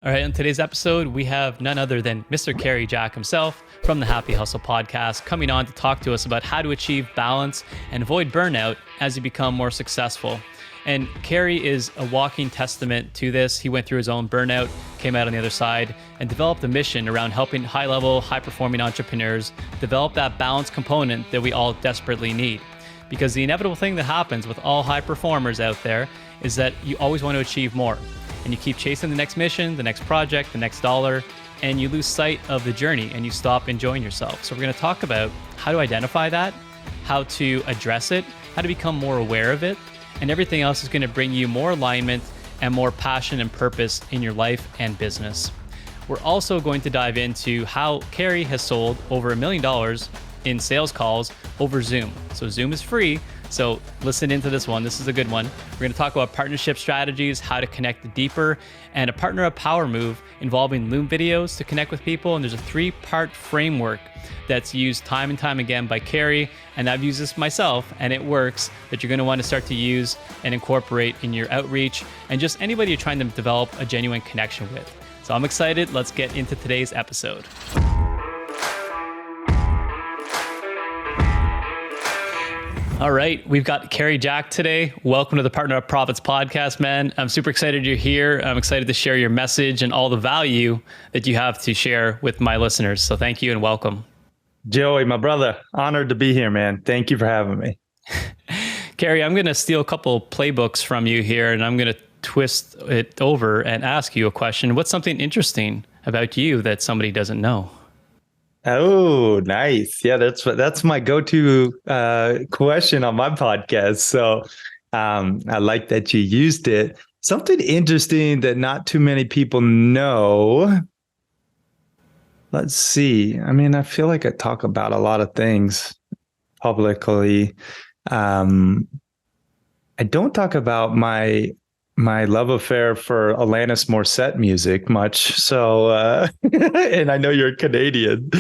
All right, in today's episode, we have none other than Mr. Kerry Jack himself from the Happy Hustle podcast coming on to talk to us about how to achieve balance and avoid burnout as you become more successful. And Kerry is a walking testament to this. He went through his own burnout, came out on the other side, and developed a mission around helping high-level, high-performing entrepreneurs develop that balance component that we all desperately need. Because the inevitable thing that happens with all high performers out there is that you always want to achieve more. And you keep chasing the next mission, the next project, the next dollar, and you lose sight of the journey and you stop enjoying yourself. So we're going to talk about how to identify that, how to address it, how to become more aware of it, and everything else is going to bring you more alignment and more passion and purpose in your life and business. We're also going to dive into how Kerry has sold over $1 million in sales calls over Zoom. So Zoom is free. So listen into this one. This is a good one. We're going to talk about partnership strategies, how to connect deeper, and a partner up power move involving Loom videos to connect with people. And there's a 3-part framework that's used time and time again by Kerry. And I've used this myself and it works, that you're going to want to start to use and incorporate in your outreach and just anybody you're trying to develop a genuine connection with. So I'm excited. Let's get into today's episode. All right, we've got Kerry Jack today. Welcome to the Partner Up Profits podcast, man. I'm super excited you're here. I'm excited to share your message and all the value that you have to share with my listeners. So thank you and welcome. Joey, my brother, honored to be here, man. Thank you for having me. Kerry, I'm going to steal a couple playbooks from you here and I'm going to twist it over and ask you a question. What's something interesting about you that somebody doesn't know? Oh, nice. Yeah, that's my go-to question on my podcast. So I like that you used it. Something interesting that not too many people know. Let's see. I mean, I feel like I talk about a lot of things publicly. I don't talk about my love affair for Alanis Morissette music much. So, and I know you're Canadian.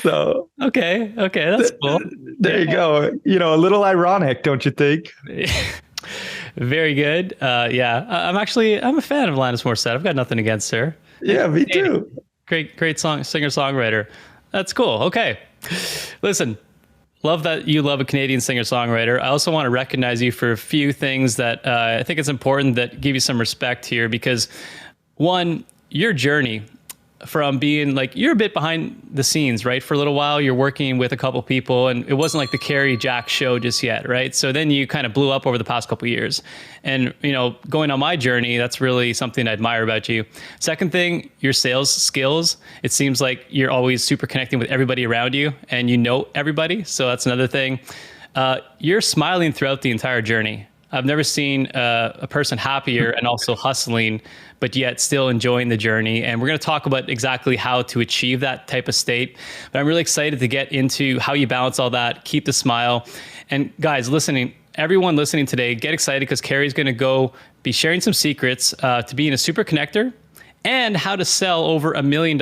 So, okay, that's cool. There you go. You know, a little ironic, don't you think? Very good. Yeah, I'm a fan of Alanis Morissette. I've got nothing against her. Yeah, me too. Great singer-songwriter. That's cool. Okay. Listen, love that you love a Canadian singer-songwriter. I also want to recognize you for a few things that I think it's important that give you some respect here because one, your journey from being like, you're a bit behind the scenes, right? For a little while, you're working with a couple people and it wasn't like the Kerry Jack show just yet, right? So then you kind of blew up over the past couple of years. And, you know, going on my journey, that's really something I admire about you. Second thing, your sales skills. It seems like you're always super connecting with everybody around you and you know everybody. So that's another thing. You're smiling throughout the entire journey. I've never seen a person happier and also hustling, but yet still enjoying the journey. And we're going to talk about exactly how to achieve that type of state. But I'm really excited to get into how you balance all that, keep the smile. And guys, everyone listening today, get excited because Kerry's going to go be sharing some secrets to being a super connector and how to sell over $1 million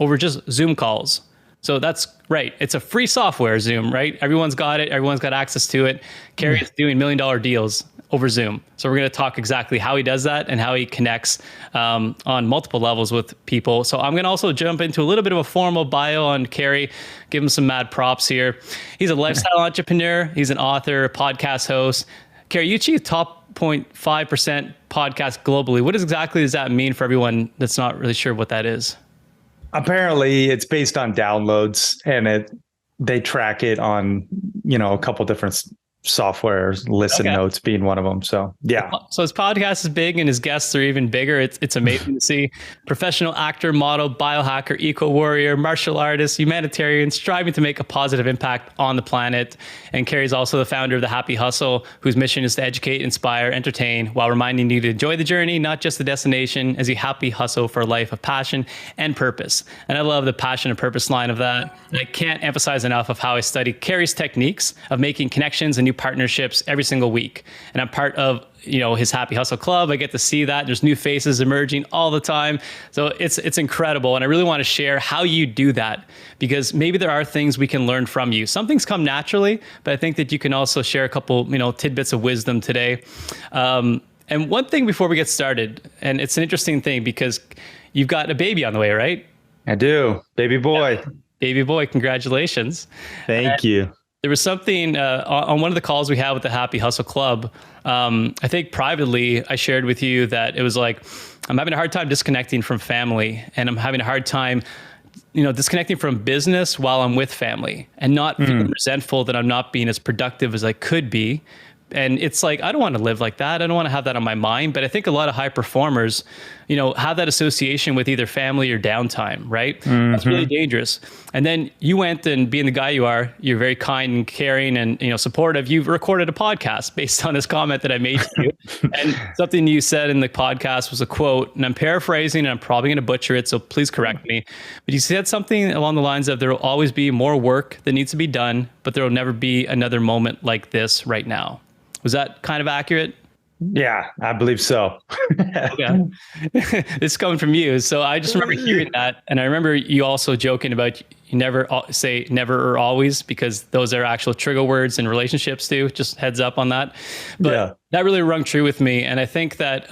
over just Zoom calls. So that's right. It's a free software, Zoom, right? Everyone's got it. Everyone's got access to it. Kerry is doing $1 million deals over Zoom. So we're going to talk exactly how he does that and how he connects on multiple levels with people. So I'm going to also jump into a little bit of a formal bio on Kerry, give him some mad props here. He's a lifestyle entrepreneur. He's an author, podcast host. Kerry, you achieved top 0.5% podcast globally. What exactly does that mean for everyone that's not really sure what that is? Apparently it's based on downloads and they track it on, you know, a couple different softwares, Listen Notes being one of them. So, yeah. So his podcast is big and his guests are even bigger. It's amazing to see. Professional actor, model, biohacker, eco-warrior, martial artist, humanitarian, striving to make a positive impact on the planet. And Kerry's also the founder of The Happy Hustle, whose mission is to educate, inspire, entertain, while reminding you to enjoy the journey, not just the destination, as you happy hustle for a life of passion and purpose. And I love the passion and purpose line of that. And I can't emphasize enough of how I study Kerry's techniques of making connections and new partnerships every single week. And I'm part of, you know, his Happy Hustle Club. I get to see that. There's new faces emerging all the time. So it's incredible. And I really want to share how you do that because maybe there are things we can learn from you. Some things come naturally, but I think that you can also share a couple, you know, tidbits of wisdom today. And one thing before we get started, and it's an interesting thing because you've got a baby on the way, right? I do. Baby boy. Baby boy, congratulations. Thank you. There was something on one of the calls we had with the Happy Hustle Club. I think privately, I shared with you that it was like, I'm having a hard time disconnecting from family, and I'm having a hard time, disconnecting from business while I'm with family, and not feeling resentful that I'm not being as productive as I could be. And it's like, I don't want to live like that. I don't want to have that on my mind. But I think a lot of high performers, have that association with either family or downtime, right? That's really dangerous. And then you went, and being the guy you are, you're very kind and caring and, supportive. You've recorded a podcast based on this comment that I made to you. And something you said in the podcast was a quote, and I'm paraphrasing and I'm probably going to butcher it, so please correct me. But you said something along the lines of, there will always be more work that needs to be done, but there will never be another moment like this right now. Was that kind of accurate? Yeah, I believe so. Okay. It's coming from you. So I just remember hearing that. And I remember you also joking about, you never say never or always, because those are actual trigger words in relationships too. Just heads up on that. But that really rung true with me. And I think that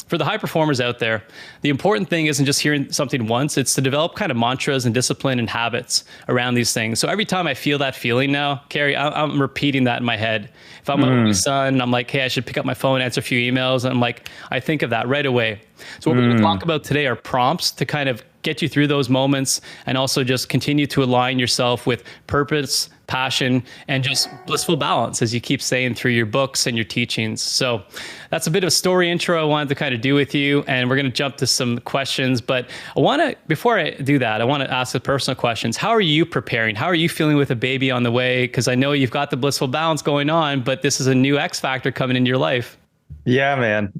for the high performers out there, the important thing isn't just hearing something once, it's to develop kind of mantras and discipline and habits around these things. So every time I feel that feeling now, Carey, I'm repeating that in my head. If I'm with my son, I'm like, hey, I should pick up my phone, answer a few emails. And I'm like, I think of that right away. So what we're going to talk about today are prompts to kind of get you through those moments, and also just continue to align yourself with purpose, passion, and just blissful balance, as you keep saying through your books and your teachings. So that's a bit of a story intro I wanted to kind of do with you, and we're going to jump to some questions. But before I do that, I want to ask the personal questions. How are you preparing? How are you feeling with a baby on the way? Because I know you've got the blissful balance going on, but this is a new X factor coming into your life. Yeah, man.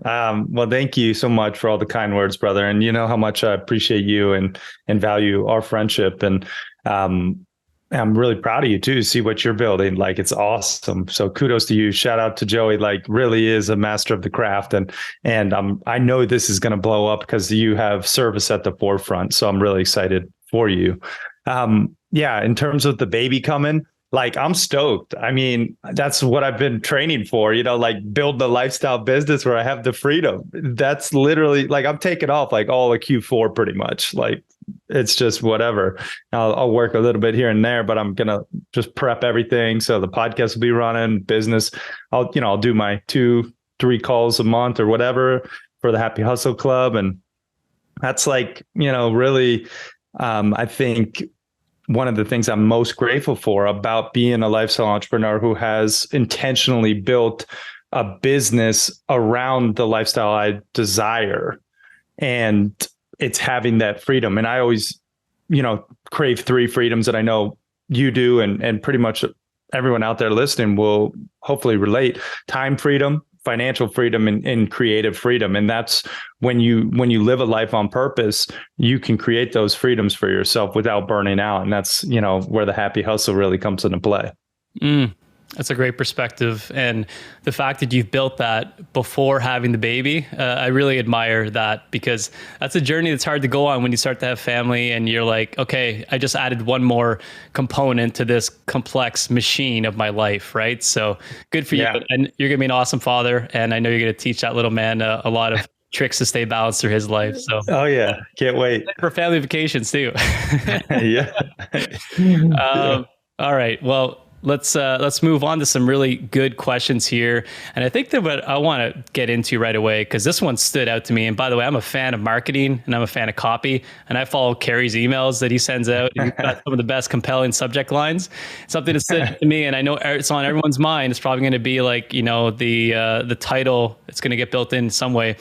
Well, thank you so much for all the kind words, brother. And you know how much I appreciate you and value our friendship. And I'm really proud of you too. See what you're building. Like, it's awesome. So kudos to you. Shout out to Joey. Like, really is a master of the craft. And I know this is going to blow up because you have service at the forefront. So I'm really excited for you. In terms of the baby coming, like, I'm stoked. I mean, that's what I've been training for, like build the lifestyle business where I have the freedom. That's literally like, I'm taking off like all of Q4 pretty much. Like, it's just whatever. I'll work a little bit here and there, but I'm going to just prep everything. So the podcast will be running, business. I'll do my 2-3 calls a month or whatever for the Happy Hustle Club. And that's like, really, I think one of the things I'm most grateful for about being a lifestyle entrepreneur who has intentionally built a business around the lifestyle I desire, and it's having that freedom. And I always, crave 3 freedoms that I know you do, and pretty much everyone out there listening will hopefully relate: time freedom, financial freedom, and creative freedom. And that's when you live a life on purpose, you can create those freedoms for yourself without burning out. And that's, where the Happy Hustle really comes into play. That's a great perspective. And the fact that you've built that before having the baby, I really admire that, because that's a journey that's hard to go on when you start to have family and you're like, okay, I just added one more component to this complex machine of my life, right? So good for you. And you're going to be an awesome father. And I know you're going to teach that little man a lot of tricks to stay balanced through his life. So, oh yeah, can't wait for family vacations too. Yeah. All right. Well, let's move on to some really good questions here. And I think that what I want to get into right away, because this one stood out to me. And by the way, I'm a fan of marketing and I'm a fan of copy, and I follow Carey's emails that he sends out. And he's got some of the best compelling subject lines. Something that stood out to me, and I know it's on everyone's mind. It's probably going to be like, the title. It's going to get built in some way.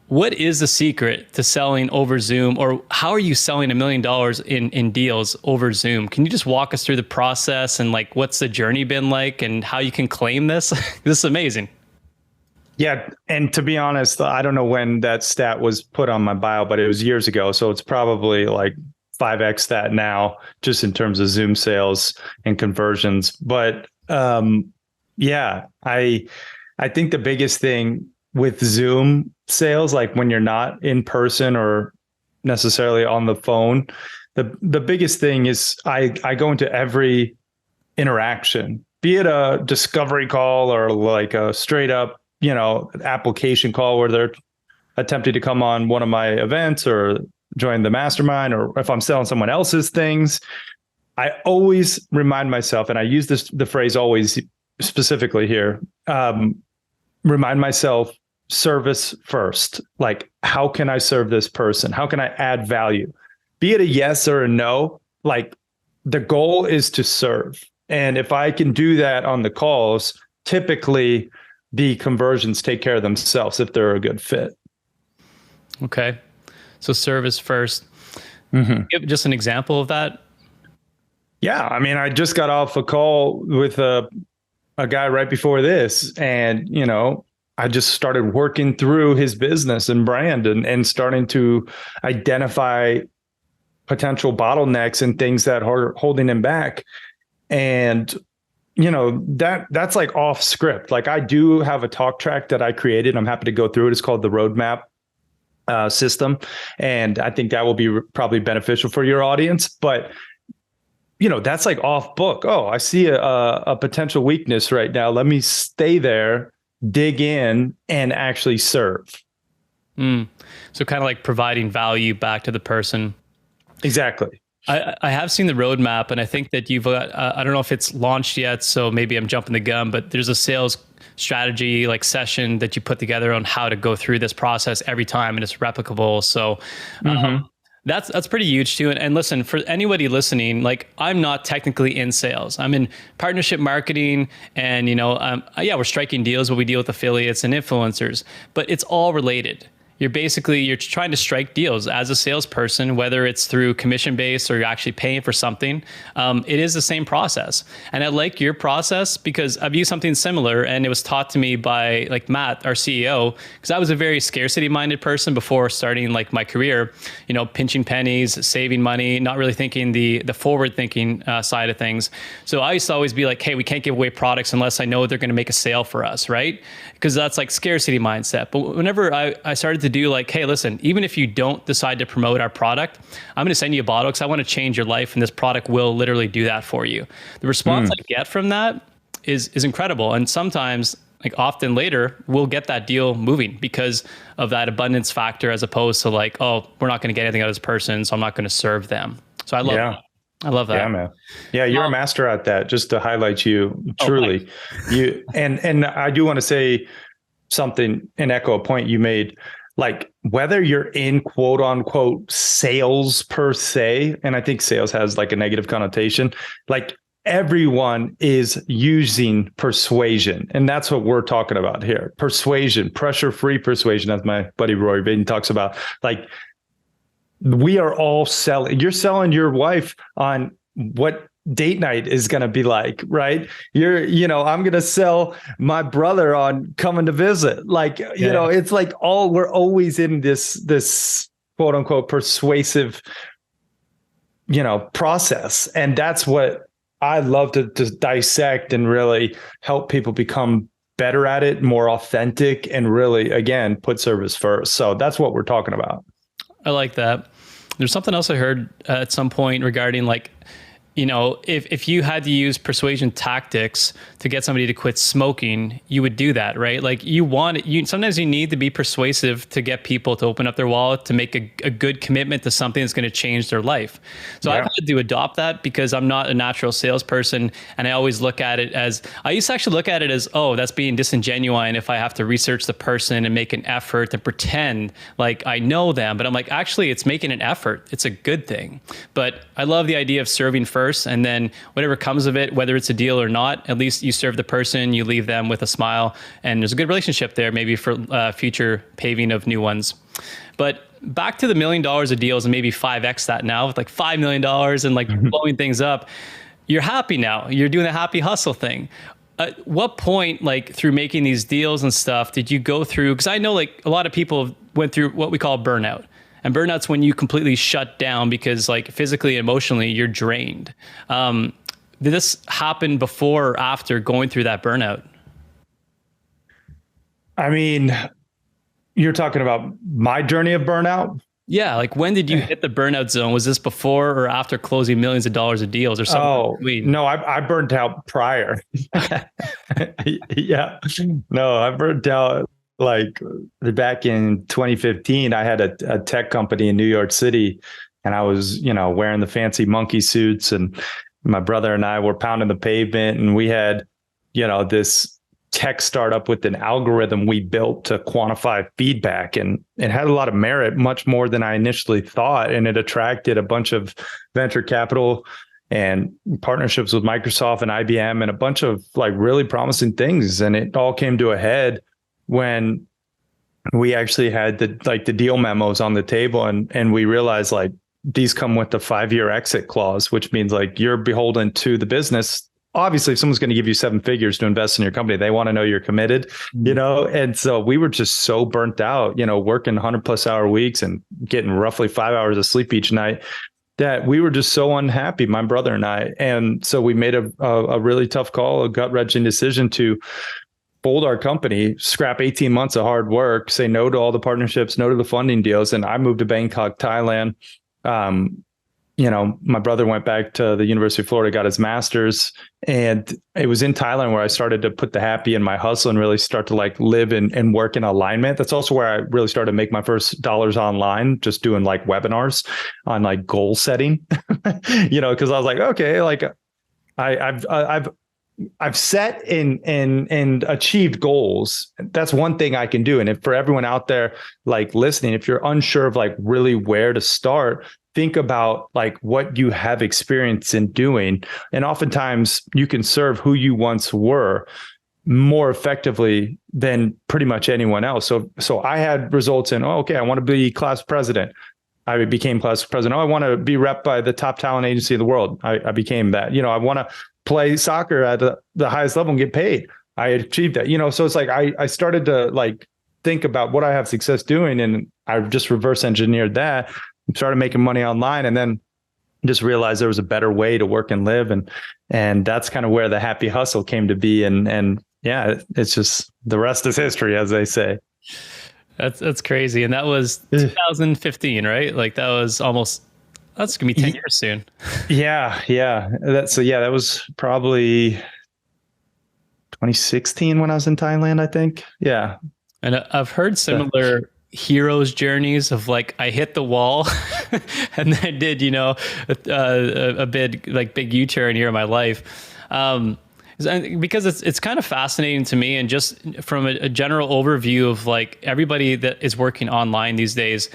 What is the secret to selling over Zoom, or how are you selling $1 million in deals over Zoom? Can you just walk us through the process and like, what's the journey been like and how you can claim this? This is amazing. Yeah. And to be honest, I don't know when that stat was put on my bio, but it was years ago. So it's probably like 5x that now, just in terms of Zoom sales and conversions. But I think the biggest thing with Zoom sales, like when you're not in person or necessarily on the phone, the biggest thing is I go into every interaction, be it a discovery call or like a straight up application call where they're attempting to come on one of my events or join the mastermind, or if I'm selling someone else's things, I always remind myself, and I use the phrase always specifically here, remind myself, service first. Like, how can I serve this person? How can I add value? Be it a yes or a no, like the goal is to serve. And if I can do that on the calls, typically the conversions take care of themselves if they're a good fit. Okay. So service first. Mm-hmm. Give just an example of that. Yeah. I mean, I just got off a call with a guy right before this, and, I just started working through his business and brand and starting to identify potential bottlenecks and things that are holding him back. And, that's like off script. Like, I do have a talk track that I created. I'm happy to go through it. It's called the Roadmap system. And I think that will be probably beneficial for your audience. But, that's like off book. Oh, I see a potential weakness right now. Let me stay there, dig in, and actually serve. So kind of like providing value back to the person. Exactly. I have seen the roadmap, and I think that you've I don't know if it's launched yet, so maybe I'm jumping the gun, but there's a sales strategy like session that you put together on how to go through this process every time, and it's replicable. So that's pretty huge too. And listen, for anybody listening, like, I'm not technically in sales. I'm in partnership marketing, and we're striking deals, but we deal with affiliates and influencers, but it's all related. You're trying to strike deals as a salesperson, whether it's through commission based or you're actually paying for something. It is the same process. And I like your process because I've used something similar, and it was taught to me by like Matt, our CEO, because I was a very scarcity minded person before starting like my career, pinching pennies, saving money, not really thinking the forward thinking side of things. So I used to always be like, hey, we can't give away products unless I know they're going to make a sale for us, right? Because that's like scarcity mindset. But whenever I started to do like, hey, listen, even if you don't decide to promote our product, I'm going to send you a bottle because I want to change your life, and this product will literally do that for you. The response I get from that is incredible. And sometimes, like often later, we'll get that deal moving because of that abundance factor, as opposed to like, oh, we're not going to get anything out of this person, so I'm not going to serve them. So I love that. I love that. Yeah, man. Yeah, you're a master at that. Just to highlight you, truly. And I do want to say something and echo a point you made. Like, whether you're in quote unquote sales per se, and I think sales has like a negative connotation, like everyone is using persuasion. And that's what we're talking about here. Persuasion, pressure-free persuasion, as my buddy Roy Baden talks about. Like, we are all selling. You're selling your wife on what date night is going to be like, right? I'm going to sell my brother on coming to visit. Like, it's like we're always in this quote unquote persuasive, process. And that's what I love to dissect and really help people become better at it, more authentic, and really, again, put service first. So that's what we're talking about. I like that. There's something else I heard at some point regarding like, if you had to use persuasion tactics to get somebody to quit smoking, you would do that, right? Like sometimes you need to be persuasive to get people to open up their wallet, to make a good commitment to something that's going to change their life. So I've had to adopt that because I'm not a natural salesperson. And I always I used to actually look at it as, oh, that's being disingenuine if I have to research the person and make an effort and pretend like I know them. But I'm like, actually, it's making an effort. It's a good thing. But I love the idea of serving first. And then whatever comes of it, whether it's a deal or not, at least you serve the person, you leave them with a smile, and there's a good relationship there, maybe for future paving of new ones. But back to the $1 million of deals, and maybe 5x that now with like $5 million and like blowing things up. You're happy now. You're doing the happy hustle thing. At what point, like through making these deals and stuff, did you go through? Because I know like a lot of people went through what we call burnout. And burnout's when you completely shut down because like physically, emotionally, you're drained. Did this happen before or after going through that burnout? I mean, you're talking about my journey of burnout? Yeah, like when did you hit the burnout zone? Was this before or after closing millions of dollars of deals or something in Oh, between? no, I burned out prior. Yeah. No, I burned out like back in 2015. I had a tech company in New York City, and I was, wearing the fancy monkey suits, and my brother and I were pounding the pavement, and we had, this tech startup with an algorithm we built to quantify feedback, and it had a lot of merit, much more than I initially thought, and it attracted a bunch of venture capital and partnerships with Microsoft and IBM and a bunch of like really promising things. And it all came to a head when we actually had the deal memos on the table, and we realized like these come with the 5-year exit clause, which means like you're beholden to the business. Obviously, if someone's going to give you 7 figures to invest in your company, they want to know you're committed, And so we were just so burnt out, working 100+ hour weeks and getting roughly 5 hours of sleep each night, that we were just so unhappy, my brother and I. And so we made a really tough call, a gut-wrenching decision to fold our company, scrap 18 months of hard work, say no to all the partnerships, no to the funding deals. And I moved to Bangkok, Thailand. My brother went back to the University of Florida, got his master's, and it was in Thailand where I started to put the happy in my hustle and really start to like live and work in alignment. That's also where I really started to make my first dollars online, just doing like webinars on like goal setting, because I was like, okay, like I've set and achieved goals. That's one thing I can do. And if for everyone out there like listening, if you're unsure of like really where to start, think about like what you have experience in doing. And oftentimes you can serve who you once were more effectively than pretty much anyone else. So I had results in, I want to be class president. I became class president. I want to be rep by the top talent agency in the world. I became that. I want to play soccer at the highest level and get paid. I achieved that. So it's like I started to like think about what I have success doing, and I just reverse engineered that. Started making money online, and then just realized there was a better way to work and live. And that's kind of where the happy hustle came to be. And yeah, it's just the rest is history, as they say. That's crazy. And that was 2015, right? Like that's gonna be 10 years soon. Yeah. That was probably 2016 when I was in Thailand, I think. Yeah. And I've heard similar heroes journeys of like I hit the wall and then I did a big U-turn here in my life, because it's kind of fascinating to me. And just from a general overview of like everybody that is working online these days,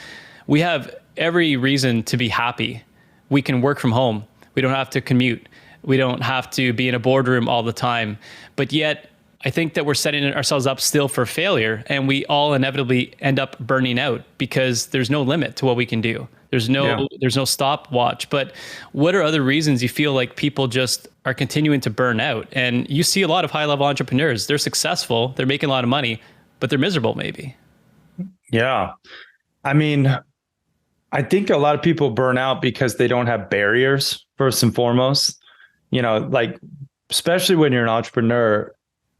we have every reason to be happy. We can work from home. We don't have to commute. We don't have to be in a boardroom all the time. But yet I think that we're setting ourselves up still for failure, and we all inevitably end up burning out because there's no limit to what we can do. There's no stopwatch. But what are other reasons you feel like people just are continuing to burn out? And you see a lot of high-level entrepreneurs. They're successful, they're making a lot of money, but they're miserable maybe. Yeah. I mean, I think a lot of people burn out because they don't have barriers, first and foremost. Like, especially when you're an entrepreneur,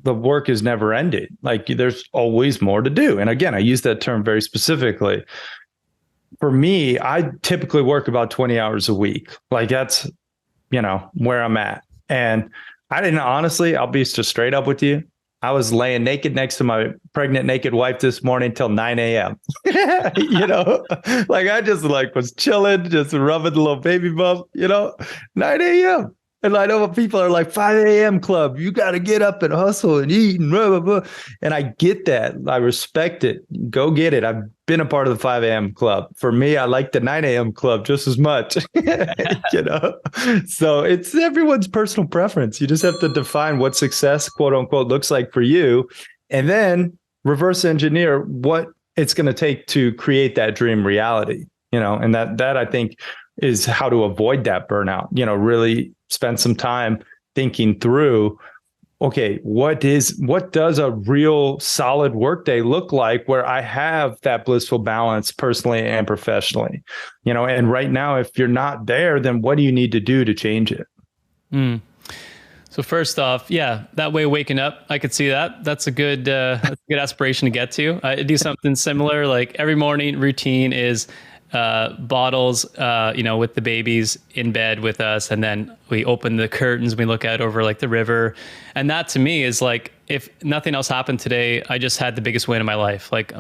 the work is never ending. Like there's always more to do. And again, I use that term very specifically. For me, I typically work about 20 hours a week. Like that's, where I'm at. And I didn't, honestly, I'll be just straight up with you. I was laying naked next to my pregnant naked wife this morning till 9 a.m. Like I just like was chilling, just rubbing the little baby bump, 9 a.m. And I know what people are like, 5 a.m. club, you got to get up and hustle and eat and blah, blah, blah. And I get that. I respect it. Go get it. I've been a part of the 5 a.m. club. For me, I like the 9 a.m. club just as much, So it's everyone's personal preference. You just have to define what success, quote unquote, looks like for you, and then reverse engineer what it's going to take to create that dream reality, and that I think is how to avoid that burnout, really spend some time thinking through, okay, what does a real solid workday look like where I have that blissful balance personally and professionally, and right now, if you're not there, then what do you need to do to change it? So first off, yeah, that way of waking up, I could see that. That's a good aspiration to get to. I do something similar. Like every morning routine is bottles, with the babies in bed with us. And then we open the curtains, we look out over like the river. And that to me is like, if nothing else happened today, I just had the biggest win of my life. Like,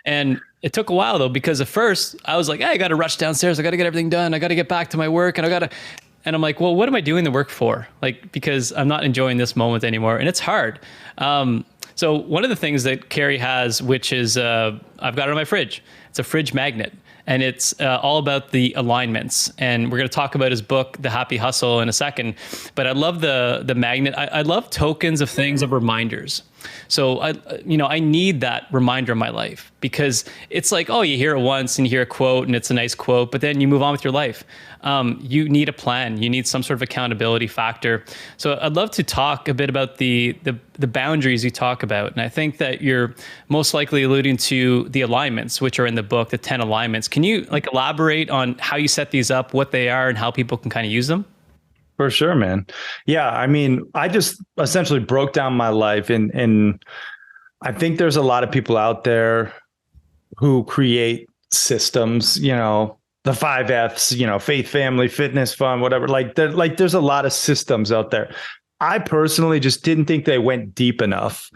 and it took a while though, because at first I was like, hey, I got to rush downstairs. I got to get everything done. I got to get back to my work and I'm like, well, what am I doing the work for? Like, because I'm not enjoying this moment anymore. And it's hard. So one of the things that Carey has, which is, I've got it on my fridge. It's a fridge magnet. And it's all about the alignments. And we're going to talk about his book, The Happy Hustle, in a second. But I love the magnet. I love tokens of things, of reminders. So I need that reminder in my life, because it's like, oh, you hear it once and you hear a quote and it's a nice quote, but then you move on with your life. You need a plan. You need some sort of accountability factor. So I'd love to talk a bit about the boundaries you talk about. And I think that you're most likely alluding to the alignments, which are in the book, the 10 alignments. Can you elaborate on how you set these up, what they are, and how people can kind of use them? For sure, man. Yeah. I mean, I just essentially broke down my life, and I think there's a lot of people out there who create systems, the 5 F's, faith, family, fitness, fun, whatever. There's a lot of systems out there. I personally just didn't think they went deep enough.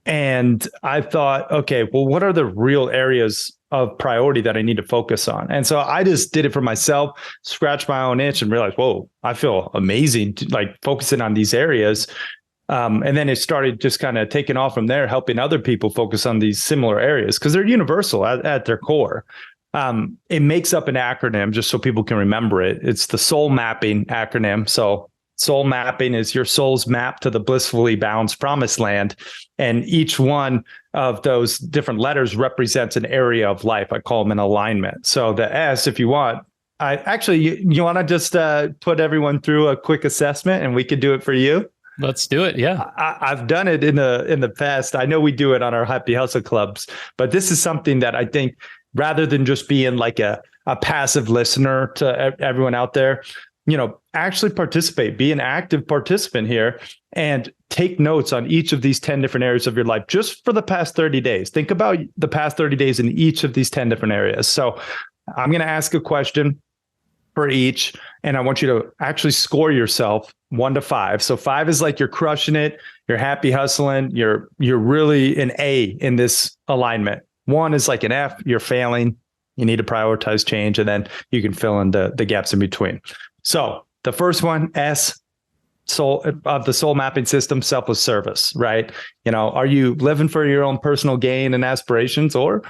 And I thought, okay, well, what are the real areas of priority that I need to focus on? And so I just did it for myself, scratched my own itch, and realized, whoa, I feel amazing focusing on these areas. And then it started just kind of taking off from there, helping other people focus on these similar areas because they're universal at their core. It makes up an acronym just so people can remember it. It's the soul mapping acronym. So soul mapping is your soul's map to the blissfully balanced promised land. And each one of those different letters represents an area of life. I call them an alignment. So the S, if you want, you want to just put everyone through a quick assessment and we could do it for you? Let's do it. Yeah. I've done it in the past. I know we do it on our Happy Hustle clubs, but this is something that I think rather than just being like a passive listener to everyone out there, actually participate, be an active participant here and take notes on each of these 10 different areas of your life just for the past 30 days. Think about the past 30 days in each of these 10 different areas. So I'm going to ask a question for each, and I want you to actually score yourself 1 to 5. So 5 is like you're crushing it, you're happy hustling, you're really an A in this alignment. 1 is like an F, you're failing, you need to prioritize change, and then you can fill in the gaps in between. So the first one, S, soul of the soul mapping system, selfless service, right? Are you living for your own personal gain and aspirations, or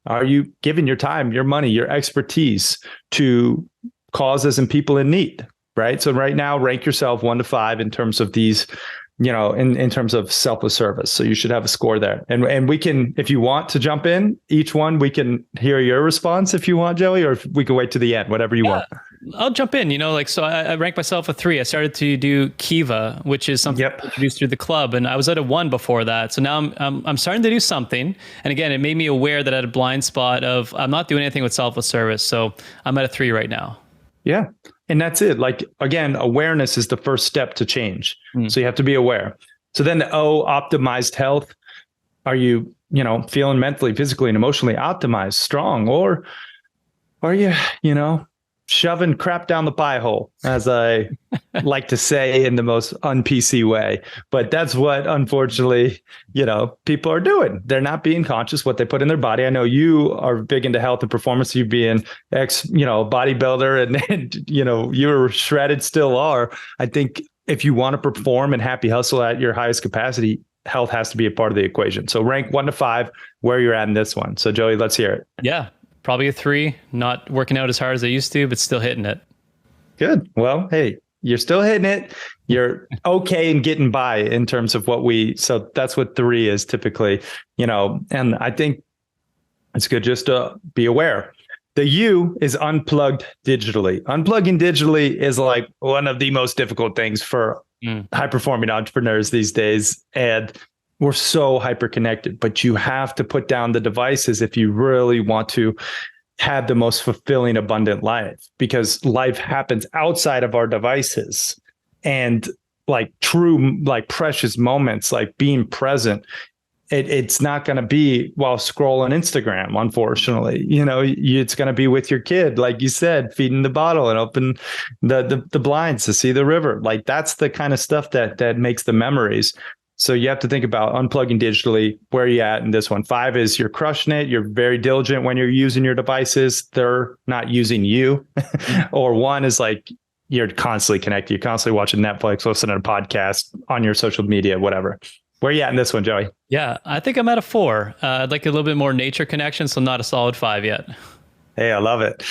are you giving your time, your money, your expertise to causes and people in need, right? So right now, rank yourself 1 to 5 in terms of these, in terms of selfless service. So you should have a score there. And we can, if you want to jump in, each one, we can hear your response if you want, Joey, or if we can wait to the end, whatever you want. I'll jump in, so I ranked myself a 3. I started to do Kiva, which is something introduced through the club. And I was at a 1 before that. So now I'm starting to do something. And again, it made me aware that I had a blind spot of I'm not doing anything with selfless service. So I'm at a 3 right now. Yeah. And that's it. Again, awareness is the first step to change. So you have to be aware. So then the O, optimized health. Are you, feeling mentally, physically, and emotionally optimized, strong, or are you, shoving crap down the pie hole, as I like to say in the most un-PC way. But that's what, unfortunately, people are doing. They're not being conscious what they put in their body. I know you are big into health and performance. You being bodybuilder and you're shredded, still are. I think if you want to perform and happy hustle at your highest capacity, health has to be a part of the equation. So rank 1 to 5 where you're at in this one. So Joey, let's hear it. Yeah. Probably a 3, not working out as hard as I used to, but still hitting it. Good. Well, hey, you're still hitting it. You're okay in getting by in terms of so that's what 3 is typically, and I think it's good just to be aware. The U is unplugged digitally. Unplugging digitally is like one of the most difficult things for high performing entrepreneurs these days. And we're so hyper connected, but you have to put down the devices if you really want to have the most fulfilling, abundant life, because life happens outside of our devices. And true, precious moments, like being present, it's not going to be while scrolling Instagram, unfortunately. It's going to be with your kid, like you said, feeding the bottle and open the blinds to see the river. Like that's the kind of stuff that makes the memories. So you have to think about unplugging digitally. Where are you at in this one? 5 is you're crushing it. You're very diligent when you're using your devices. They're not using you. Or 1 is like you're constantly connected. You're constantly watching Netflix, listening to podcasts on your social media, whatever. Where are you at in this one, Joey? Yeah, I think I'm at a 4. I'd like a little bit more nature connection, so not a solid 5 yet. Hey, I love it.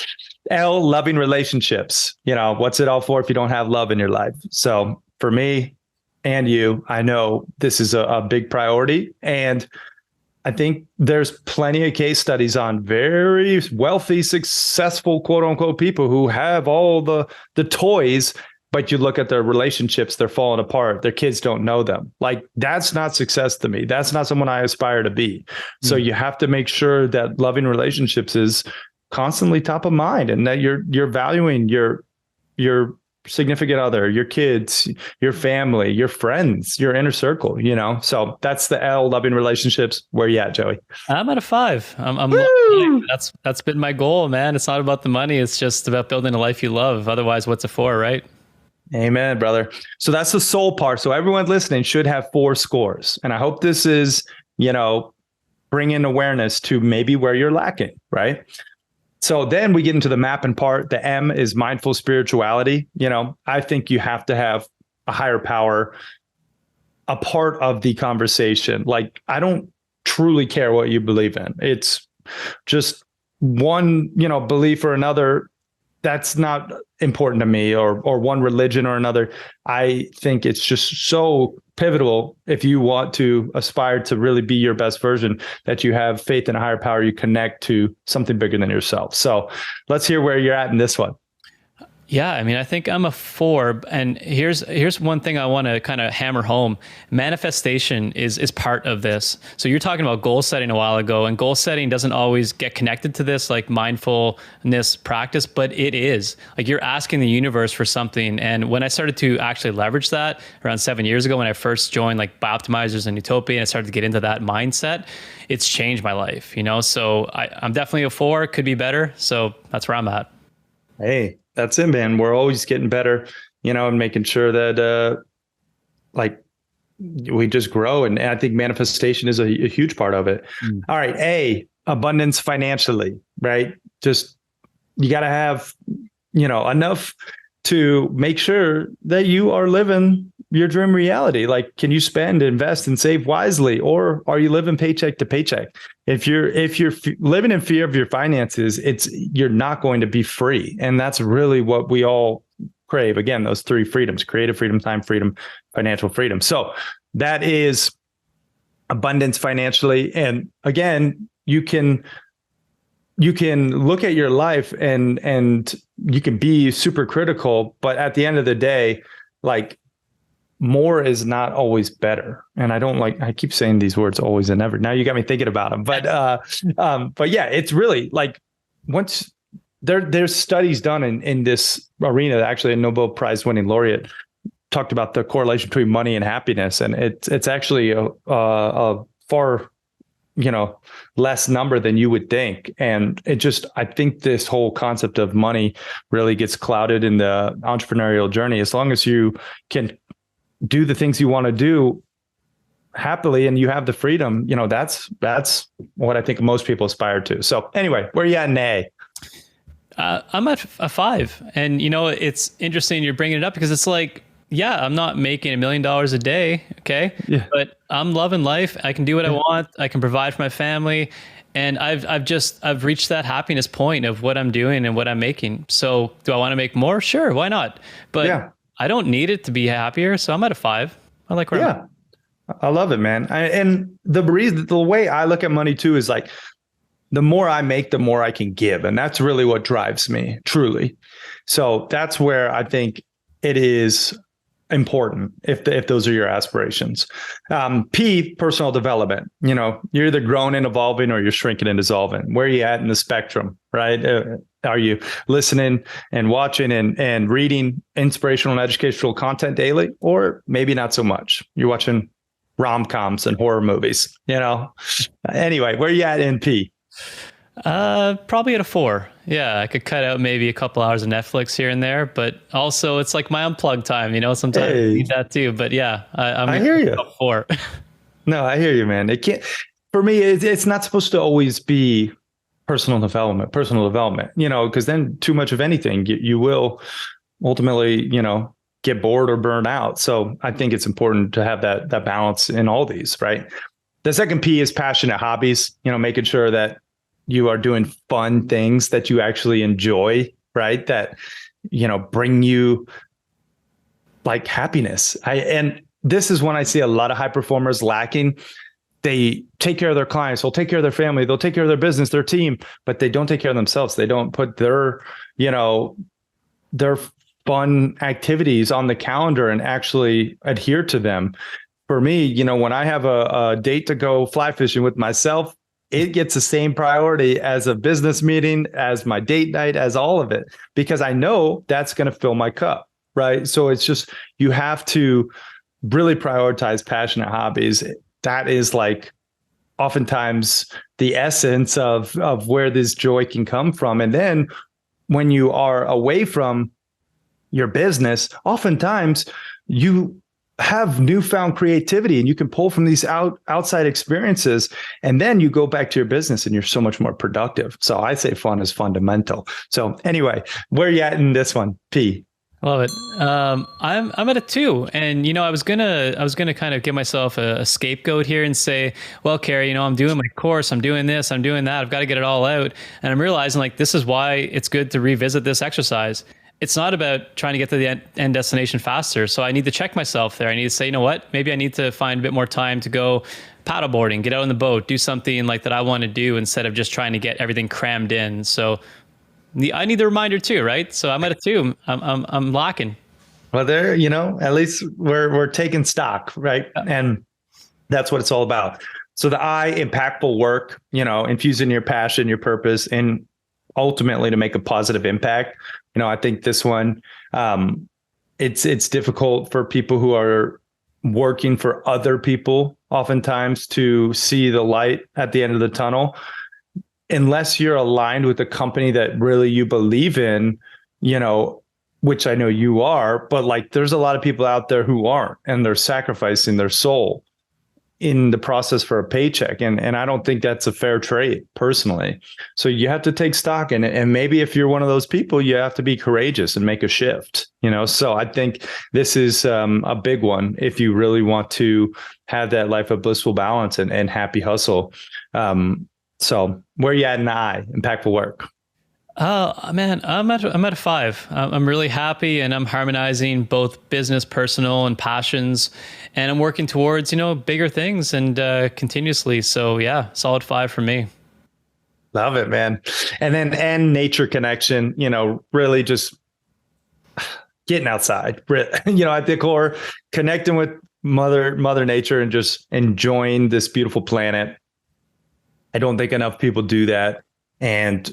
L, loving relationships. What's it all for if you don't have love in your life? So for me and you, I know this is a big priority. And I think there's plenty of case studies on very wealthy, successful, quote unquote, people who have all the toys, but you look at their relationships, they're falling apart. Their kids don't know them. Like that's not success to me. That's not someone I aspire to be. So you have to make sure that loving relationships is constantly top of mind, and that you're valuing your significant other, your kids, your family, your friends, your inner circle. So that's the L, loving relationships. Where you at, Joey? I'm at a 5. That's been my goal, man. It's not about the money. It's just about building a life you love. Otherwise, what's it for, right? Amen, brother. So that's the soul part. So everyone listening should have 4 scores. And I hope this is, bringing awareness to maybe where you're lacking, right? So then we get into the mapping part. The M is mindful spirituality. I think you have to have a higher power, a part of the conversation. Like, I don't truly care what you believe in. It's just one, belief or another. That's not important to me, or one religion or another. I think it's just so pivotal if you want to aspire to really be your best version, that you have faith in a higher power, you connect to something bigger than yourself. So let's hear where you're at in this one. Yeah, I mean, I think I'm a 4, and here's one thing I want to kind of hammer home. Manifestation is part of this. So you're talking about goal setting a while ago, and goal setting doesn't always get connected to this like mindfulness practice, but it is. Like you're asking the universe for something. And when I started to actually leverage that around 7 years ago, when I first joined like Bioptimizers and Utopia, and I started to get into that mindset, it's changed my life, So I'm definitely a 4, could be better. So that's where I'm at. Hey, that's it, man. We're always getting better, and making sure that we just grow. And I think manifestation is a huge part of it. All right. A, abundance financially, right? Just, you got to have, enough to make sure that you are living your dream reality. Like, can you spend, invest, and save wisely, or are you living paycheck to paycheck? If you're living in fear of your finances, you're not going to be free. And that's really what we all crave. Again, those 3 freedoms: creative freedom, time freedom, financial freedom. So that is abundance financially. And again, you can look at your life and you can be super critical, but at the end of the day, like, more is not always better. And I keep saying these words always and never. Now you got me thinking about them. But yeah, it's really like, once there's studies done in this arena. Actually, a Nobel Prize winning laureate talked about the correlation between money and happiness. And it's actually a far, less number than you would think. And I think this whole concept of money really gets clouded in the entrepreneurial journey. As long as you can do the things you want to do happily and you have the freedom, that's what I think most people aspire to. So anyway, where are you at in A? I'm at a 5. And, it's interesting you're bringing it up, because it's like, yeah, I'm not making $1 million a day. Okay. Yeah. But I'm loving life. I can do what I want. I can provide for my family. And I've reached that happiness point of what I'm doing and what I'm making. So do I want to make more? Sure. Why not? But yeah, I don't need it to be happier. So I'm at a 5. I like where I'm at. I love it, man. And the way I look at money too is like, the more I make, the more I can give. And that's really what drives me, truly. So that's where I think it is important if those are your aspirations. P, personal development. You're either growing and evolving, or you're shrinking and dissolving. Where are you at in the spectrum, right? Are you listening and watching and reading inspirational and educational content daily, or maybe not so much? You're watching rom-coms and horror movies, you know? Anyway, where you at in P? Probably at a 4. Yeah, I could cut out maybe a couple hours of Netflix here and there, but also it's like my unplugged time, you know, sometimes I Hey, need that too. But yeah, I'm I hear you. a 4. No, I hear you, man. It can't, for me, it's not supposed to always be personal development, you know, because then too much of anything, you will ultimately, you know, get bored or burn out. So I think it's important to have that balance in all these, right? The second P is passionate hobbies, you know, making sure that you are doing fun things that you actually enjoy, right? That, you know, bring you like happiness. And this is when I see a lot of high performers lacking. They take care of their clients, they'll take care of their family, they'll take care of their business, their team, but they don't take care of themselves. They don't put their, you know, their fun activities on the calendar and actually adhere to them. For me, you know, when I have a date to go fly fishing with myself, it gets the same priority as a business meeting, as my date night, as all of it, because I know that's going to fill my cup, right? So it's just, you have to really prioritize passionate hobbies. That is like oftentimes the essence of where this joy can come from. And then when you are away from your business, oftentimes you have newfound creativity and you can pull from these outside experiences, and then you go back to your business and you're so much more productive. So I say fun is fundamental. So anyway, where are you at in this one, P? Love it. I'm at a 2, and you know, I was gonna kind of give myself a scapegoat here and say, well, Carey, you know, I'm doing my course, I'm doing this, I'm doing that, I've got to get it all out, and I'm realizing like this is why it's good to revisit this exercise. It's not about trying to get to the end destination faster. So I need to check myself there. I need to say, you know what, maybe I need to find a bit more time to go paddleboarding, get out on the boat, do something like that I want to do instead of just trying to get everything crammed in. So I need the reminder too, right? So I'm at a 2. I'm locking. Well, there, you know, at least we're taking stock, right? And that's what it's all about. So the I, impactful work, you know, infusing your passion, your purpose, and ultimately to make a positive impact. You know, I think this one, it's difficult for people who are working for other people oftentimes to see the light at the end of the tunnel, unless you're aligned with a company that really you believe in, you know, which I know you are, but like there's a lot of people out there who aren't, and they're sacrificing their soul in the process for a paycheck. And I don't think that's a fair trade personally. So you have to take stock in it. And maybe if you're one of those people, you have to be courageous and make a shift, you know? So I think this is a big one if you really want to have that life of blissful balance and happy hustle. So where are you at in the I, impactful work? Man, I'm at a 5. I'm really happy, and I'm harmonizing both business, personal, and passions, and I'm working towards, you know, bigger things and continuously. So yeah, solid 5 for me. Love it, man. And nature connection, you know, really just getting outside, you know, at the core, connecting with mother nature and just enjoying this beautiful planet. I don't think enough people do that. And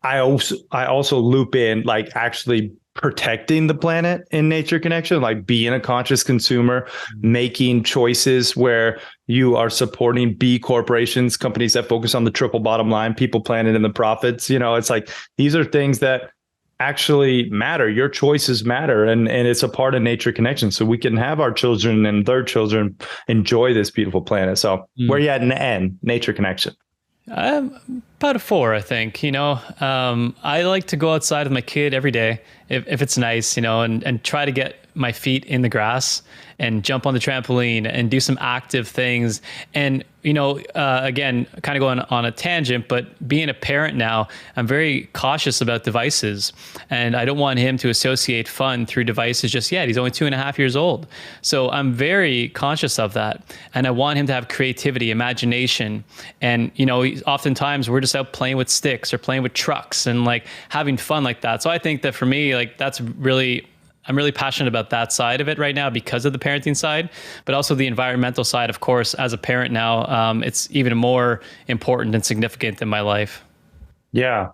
I also loop in like actually protecting the planet in nature connection, like being a conscious consumer, making choices where you are supporting B corporations, companies that focus on the triple bottom line, people, planet, and the profits. You know, it's like, these are things that actually matter. Your choices matter. And it's a part of nature connection. So we can have our children and their children enjoy this beautiful planet. So where are you at in the end, nature connection? About a 4, I think. You know, I like to go outside with my kid every day if it's nice, you know, and try to get my feet in the grass and jump on the trampoline and do some active things. And, you know, again, kind of going on a tangent, but being a parent now, I'm very cautious about devices, and I don't want him to associate fun through devices just yet. He's only 2.5 years old. So I'm very conscious of that. And I want him to have creativity, imagination. And, you know, oftentimes we're just out playing with sticks or playing with trucks and like having fun like that. So I think that for me, like I'm really passionate about that side of it right now because of the parenting side, but also the environmental side, of course, as a parent now, it's even more important and significant in my life. Yeah.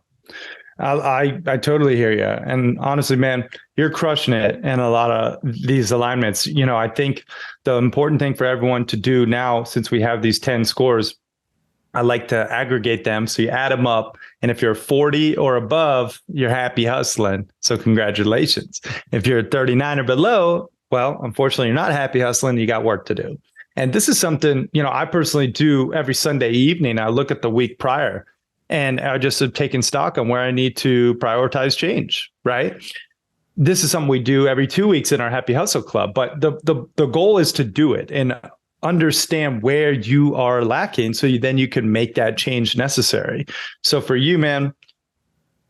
I totally hear you. And honestly, man, you're crushing it in a lot of these alignments. I think the important thing for everyone to do now, since we have these 10 scores, I like to aggregate them. So you add them up. And if you're 40 or above, you're happy hustling. So congratulations. If you're 39 or below, well, unfortunately, you're not happy hustling. You got work to do. And this is something, I personally do every Sunday evening. I look at the week prior and I just have taken stock on where I need to prioritize change, right? This is something we do every 2 weeks in our Happy Hustle Club, but the goal is to do it and understand where you are lacking so then you can make that change necessary. So for you, man,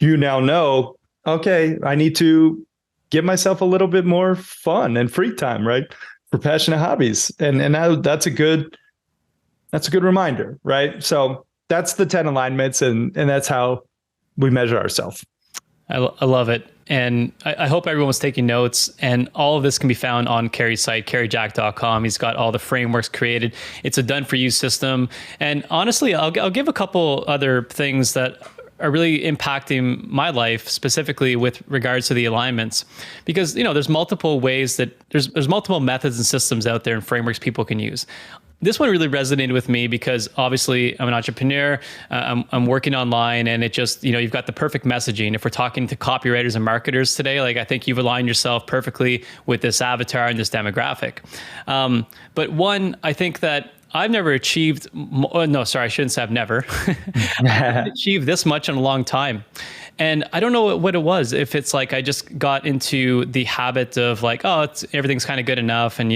you now know, okay, I need to give myself a little bit more fun and free time, right? For passionate hobbies. And that's a good reminder, right? So that's the 10 alignments and that's how we measure ourselves. I love it. And I hope everyone was taking notes, and all of this can be found on Carey's site, careyjack.com. He's got all the frameworks created. It's a done for you system. And honestly, I'll give a couple other things that are really impacting my life, specifically with regards to the alignments, because there's multiple ways that there's multiple methods and systems out there and frameworks people can use. This one really resonated with me because obviously I'm an entrepreneur. I'm working online, and it just, you've got the perfect messaging. If we're talking to copywriters and marketers today, like I think you've aligned yourself perfectly with this avatar and this demographic. But one, I think that I've never achieved, no, sorry, I shouldn't say I've never achieved this much in a long time. And I don't know what it was. If it's like I just got into the habit of like, everything's kind of good enough. And,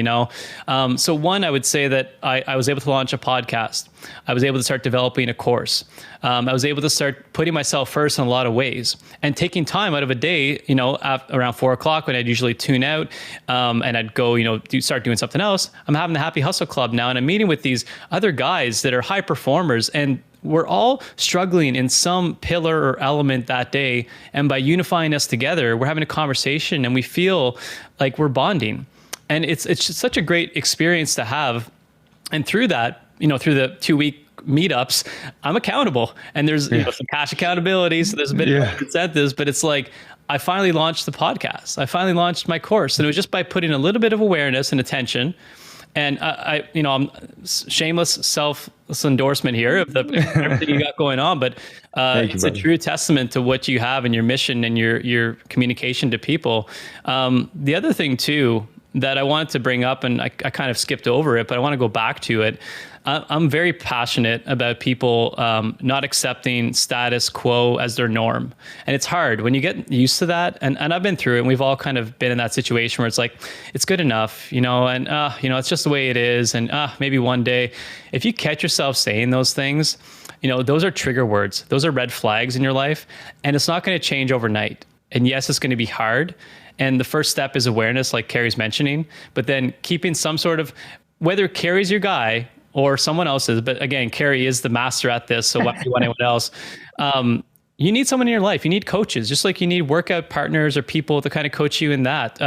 so one, I would say that I was able to launch a podcast. I was able to start developing a course. I was able to start putting myself first in a lot of ways and taking time out of a day, around 4 o'clock when I'd usually tune out and I'd go, start doing something else. I'm having the Happy Hustle Club now, and I'm meeting with these other guys that are high performers, and we're all struggling in some pillar or element that day. And by unifying us together, we're having a conversation and we feel like we're bonding. And it's just such a great experience to have. And through that, through the 2-week meetups, I'm accountable, and there's some cash accountability. So there's a bit of incentives, but it's like, I finally launched the podcast. I finally launched my course. And it was just by putting a little bit of awareness and attention. And I'm shameless self-endorsement here of everything you got going on, but it's a true testament to what you have and your mission and your communication to people. The other thing too that I wanted to bring up, and I kind of skipped over it, but I want to go back to it. I'm very passionate about people not accepting status quo as their norm. And it's hard when you get used to that. And I've been through it, and we've all kind of been in that situation where it's like, it's good enough, and, it's just the way it is. And maybe one day, if you catch yourself saying those things, those are trigger words. Those are red flags in your life. And it's not going to change overnight. And yes, it's going to be hard. And the first step is awareness, like Carey's mentioning, but then keeping some sort of, whether Carey's your guy or someone else's, but again, Carey is the master at this, so why do you want anyone else? You need someone in your life. You need coaches, just like you need workout partners or people to kind of coach you in that.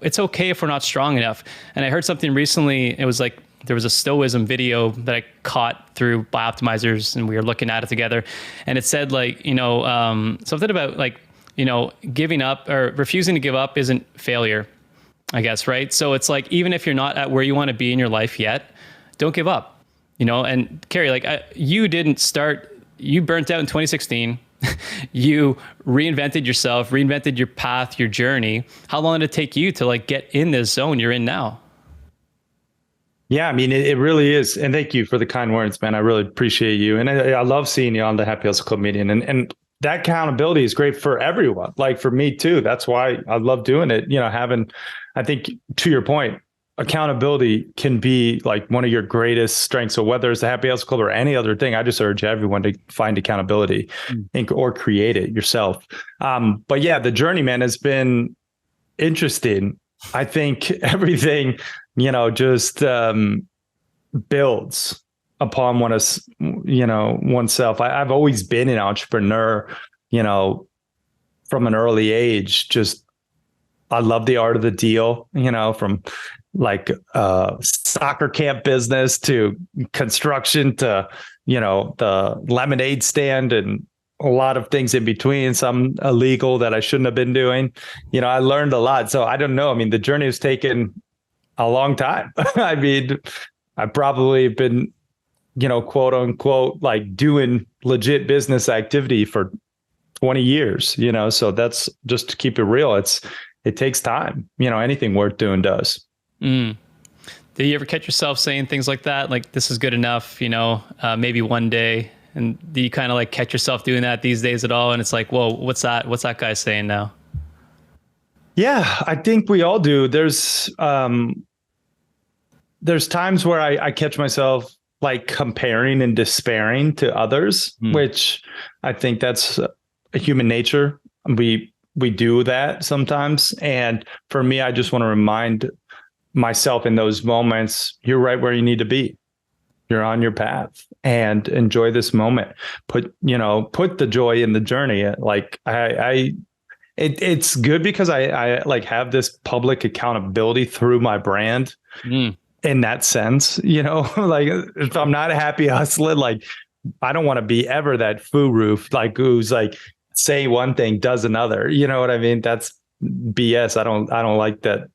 It's okay if we're not strong enough. And I heard something recently, it was like, there was a Stoicism video that I caught through Bioptimizers, and we were looking at it together. And it said like, something about like, giving up or refusing to give up isn't failure, I guess, right? So it's like, even if you're not at where you want to be in your life yet, don't give up, and Carey, like you burnt out in 2016. You reinvented yourself, reinvented your path, your journey. How long did it take you to like get in this zone you're in now? Yeah, I mean, it really is. And thank you for the kind words, man. I really appreciate you. And I love seeing you on the Happy Hustle Club meeting. And that accountability is great for everyone. Like for me too. That's why I love doing it. I think to your point, accountability can be like one of your greatest strengths. So whether it's the Happy Hustle Club or any other thing, I just urge everyone to find accountability or create it yourself. But yeah, the journey, man, has been interesting. I think everything, just builds upon oneself. I've always been an entrepreneur, from an early age. Just I love the art of the deal, from like soccer camp business to construction to, the lemonade stand and a lot of things in between, some illegal that I shouldn't have been doing. I learned a lot. So I don't know. I mean, the journey has taken a long time. I mean, I've probably been, quote unquote, like doing legit business activity for 20 years, so that's just to keep it real. It takes time. Anything worth doing does. Mm. Did you ever catch yourself saying things like that? Like, this is good enough, maybe one day. And do you kind of like catch yourself doing that these days at all? And it's like, whoa, what's that? What's that guy saying now? Yeah, I think we all do. There's times where I catch myself like comparing and despairing to others, which I think that's human nature. We do that sometimes. And for me, I just want to remind myself in those moments, you're right where you need to be. You're on your path, and enjoy this moment. Put the joy in the journey. Like it's good because I like have this public accountability through my brand. In that sense, like if I'm not a happy hustler, like I don't want to be ever that foo-roof, like who's like say one thing, does another. You know what I mean? That's BS. I don't like that,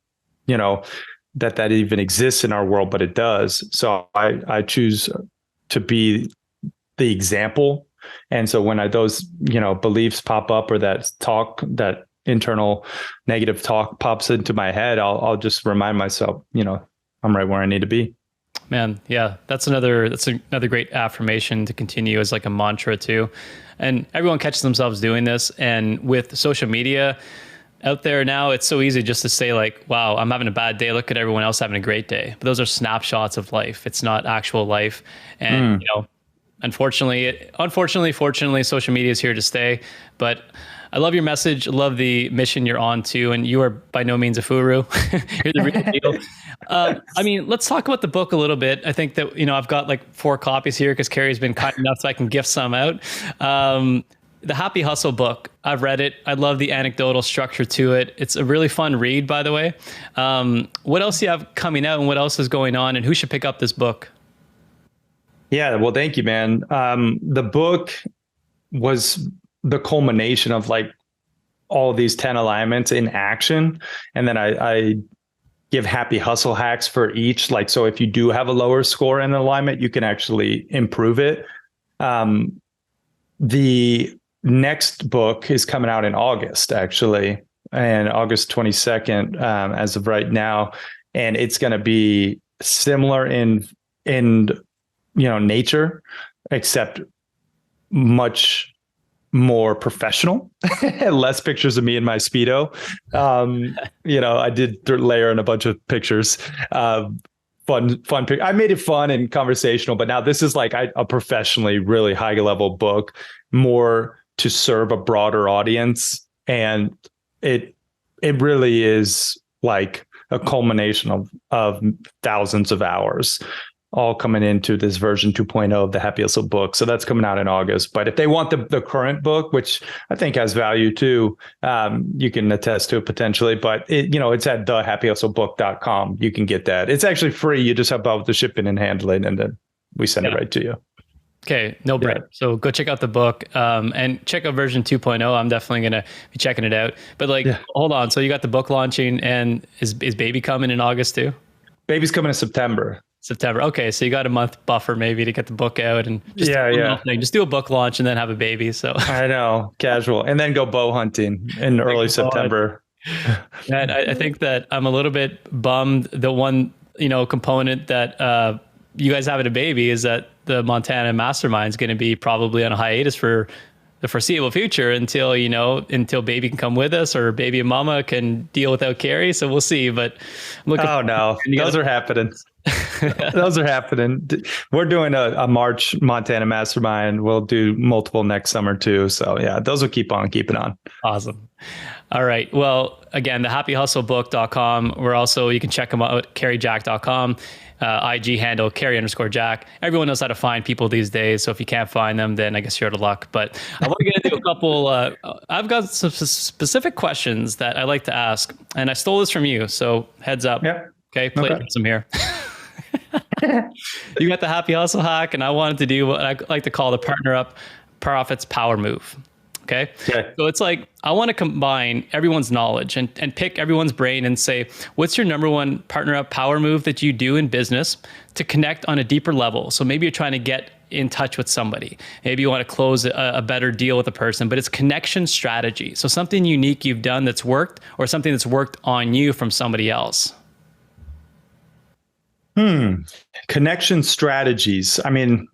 that even exists in our world, but it does. So I choose to be the example. And so when those, beliefs pop up, or that internal negative talk pops into my head, I'll just remind myself, I'm right where I need to be. Man, yeah, that's another great affirmation to continue as like a mantra too. And everyone catches themselves doing this. And with social media out there now, it's so easy just to say like, wow, I'm having a bad day. Look at everyone else having a great day. But those are snapshots of life. It's not actual life. And, fortunately, social media is here to stay. But I love your message. I love the mission you're on too. And you are by no means a furu. You're the real deal. I mean, let's talk about the book a little bit. I think that, I've got like 4 copies here because Carrie's been kind enough so I can gift some out. The Happy Hustle book, I've read it. I love the anecdotal structure to it. It's a really fun read, by the way. What else do you have coming out, and what else is going on, and who should pick up this book? Yeah, well, thank you, man. The book was the culmination of like all these 10 alignments in action. And then I give happy hustle hacks for each. Like, so if you do have a lower score in alignment, you can actually improve it. The next book is coming out in August, actually, and August 22nd, as of right now. And it's going to be similar in nature, except much more professional. Less pictures of me in my Speedo. I did layer in a bunch of pictures. Fun. I made it fun and conversational, but now this is like a professionally really high level book, more to serve a broader audience. And it really is like a culmination of thousands of hours, all coming into this version 2.0 of the Happy Hustle book. So that's coming out in August. But if they want the current book, which I think has value too, you can attest to it potentially. But it's at thehappyhustlebook.com. You can get that. It's actually free. You just help out with the shipping and handling, and then we send it right to you. Okay, no brainer. Yeah. So go check out the book, and check out version 2.0. I'm definitely going to be checking it out. But hold on. So you got the book launching, and is baby coming in August too? Baby's coming in September. Okay, so you got a month buffer maybe to get the book out, and just just do a book launch and then have a baby. So I know, casual, and then go bow hunting in early September. And I think that I'm a little bit bummed. The one component that you guys having a baby is that the Montana Mastermind is going to be probably on a hiatus for the foreseeable future until baby can come with us, or baby and mama can deal without Carrie. So we'll see. But oh no, those are happening. Those are happening. We're doing a March Montana Mastermind. We'll do multiple next summer too. So yeah, those will keep on keeping on. Awesome. All right. Well, again, the happyhustlebook.com. We're also, you can check them out, carriejack.com. IG handle Carrie_Jack. Everyone knows how to find people these days. So if you can't find them, then I guess you're out of luck. But I want to get into a couple, I've got some specific questions that I like to ask, and I stole this from you. So heads up. Yep. Okay. Plagiarism here. You got the Happy Hustle hack, and I wanted to do what I like to call the partner up Profits Power Move. Okay. Okay. So it's like, I want to combine everyone's knowledge and pick everyone's brain and say, what's your number one partner up power move that you do in business to connect on a deeper level? So maybe you're trying to get in touch with somebody. Maybe you want to close a better deal with a person, but it's connection strategy. So something unique you've done that's worked, or something that's worked on you from somebody else. Connection strategies. I mean,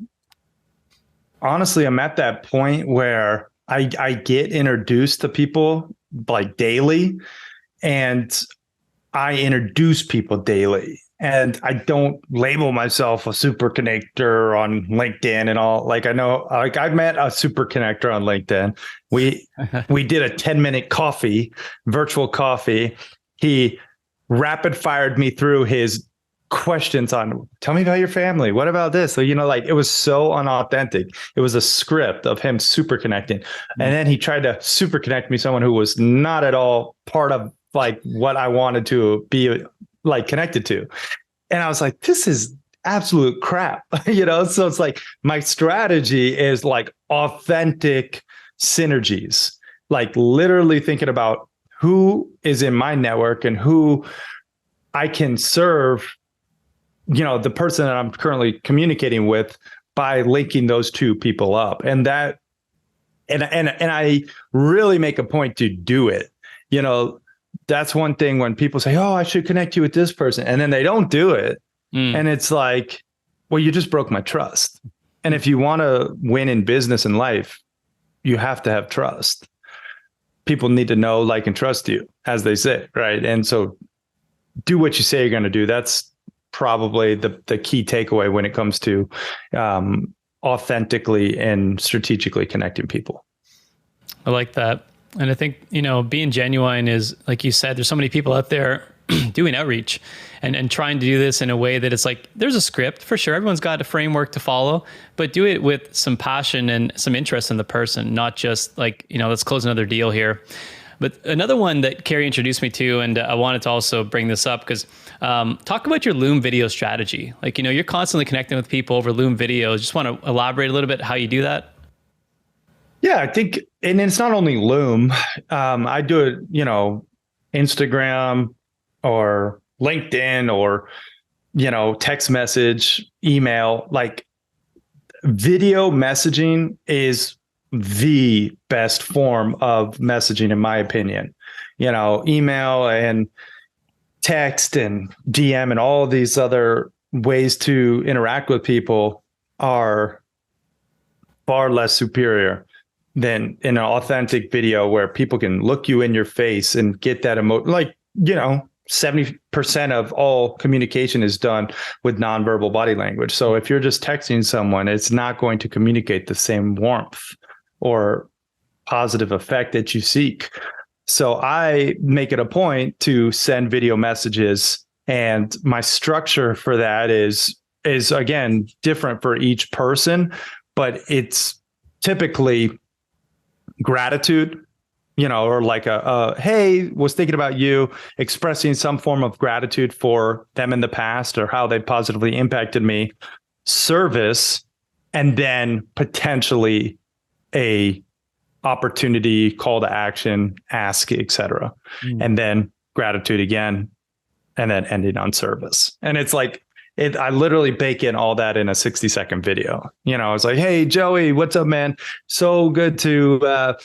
honestly, I'm at that point where I get introduced to people like daily, and I introduce people daily. And I don't label myself a super connector on LinkedIn and all. Like, I know, like, I met a super connector on LinkedIn. We did a 10-minute virtual coffee. He rapid fired me through his questions on, tell me about your family. What about this? So, like, it was so unauthentic. It was a script of him super connecting. And then he tried to super connect me, someone who was not at all part of like what I wanted to be like connected to. And I was like, this is absolute crap, So it's like, my strategy is like authentic synergies, like literally thinking about who is in my network and who I can serve, the person that I'm currently communicating with, by linking those two people up. And that, and I really make a point to do it. That's one thing when people say, oh, I should connect you with this person, and then they don't do it. And it's like, well, you just broke my trust. And if you want to win in business and life, you have to have trust. People need to know, like, and trust you, as they say, right? And so do what you say you're going to do. That's probably the key takeaway when it comes to authentically and strategically connecting people. I like that. And I think, being genuine is, like you said, there's so many people out there doing outreach and trying to do this in a way that it's like, there's a script for sure. Everyone's got a framework to follow, but do it with some passion and some interest in the person, not just like, let's close another deal here. But another one that Carrie introduced me to, and I wanted to also bring this up because talk about your Loom video strategy. Like, you're constantly connecting with people over Loom videos. Just want to elaborate a little bit how you do that? Yeah, I think, and it's not only Loom. I do it, Instagram or LinkedIn or, text message, email. Like, video messaging is the best form of messaging, in my opinion. Email and text and DM and all of these other ways to interact with people are far less superior than in an authentic video where people can look you in your face and get that emotion. Like, 70% of all communication is done with nonverbal body language. So if you're just texting someone, it's not going to communicate the same warmth or positive effect that you seek. So I make it a point to send video messages, and my structure for that is again different for each person, but it's typically gratitude, or like a hey, was thinking about you, expressing some form of gratitude for them in the past or how they positively impacted me, service, and then potentially a opportunity, call to action, ask, etc. And then gratitude again, and then ending on service. And it's like, I literally bake in all that in a 60-second video. It's like, hey, Joey, what's up, man? So good to,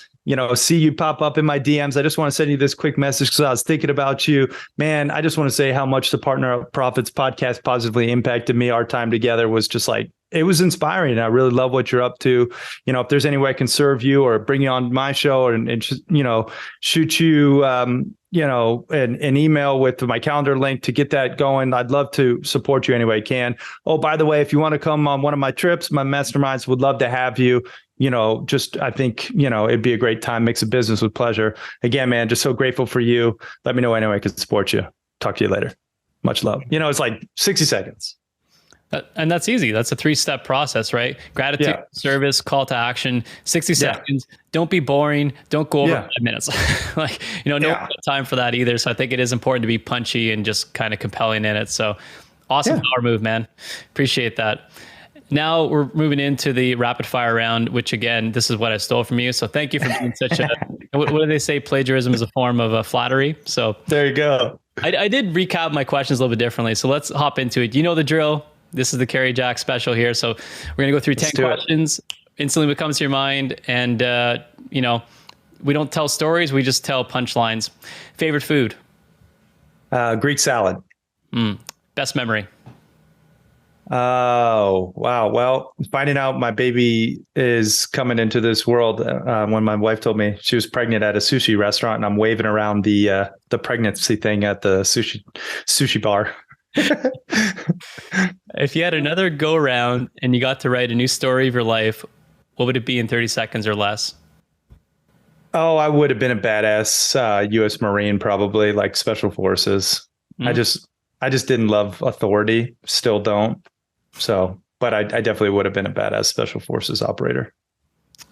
see you pop up in my DMs. I just want to send you this quick message because I was thinking about you, man. I just want to say how much the Partner Up Profits podcast positively impacted me. Our time together was just like, it was inspiring. I really love what you're up to. If there's any way I can serve you or bring you on my show and shoot you, an email with my calendar link to get that going, I'd love to support you any way I can. Oh, by the way, if you want to come on one of my trips, my masterminds, would love to have you. I think, it'd be a great time. Mix of business with pleasure. Again, man, just so grateful for you. Let me know any way I can support you. Talk to you later. Much love. It's like 60 seconds. And that's easy. That's a 3-step process, right? Gratitude, service, call to action, 60 seconds. Don't be boring. Don't go over 5 minutes. No time for that either. So I think it is important to be punchy and just kind of compelling in it. So awesome power move, man. Appreciate that. now we're moving into the rapid fire round, which again, this is what I stole from you. So thank you for being such a, what do they say? Plagiarism is a form of flattery. So there you go. I did recap my questions a little bit differently. So let's hop into it. You know the drill. This is the Kerry Jack special here. So we're going to go through 10 questions. Instantly what comes to your mind. And, we don't tell stories. We just tell punchlines. Favorite food? Greek salad. Best memory? Oh, wow. Well, finding out my baby is coming into this world when my wife told me she was pregnant at a sushi restaurant, and I'm waving around the pregnancy thing at the sushi bar. If you had another go around and you got to write a new story of your life, what would it be in 30 seconds or less? Oh, I would have been a badass U.S. Marine, probably, like Special Forces. I just didn't love authority. Still don't. So, but I definitely would have been a badass Special Forces operator.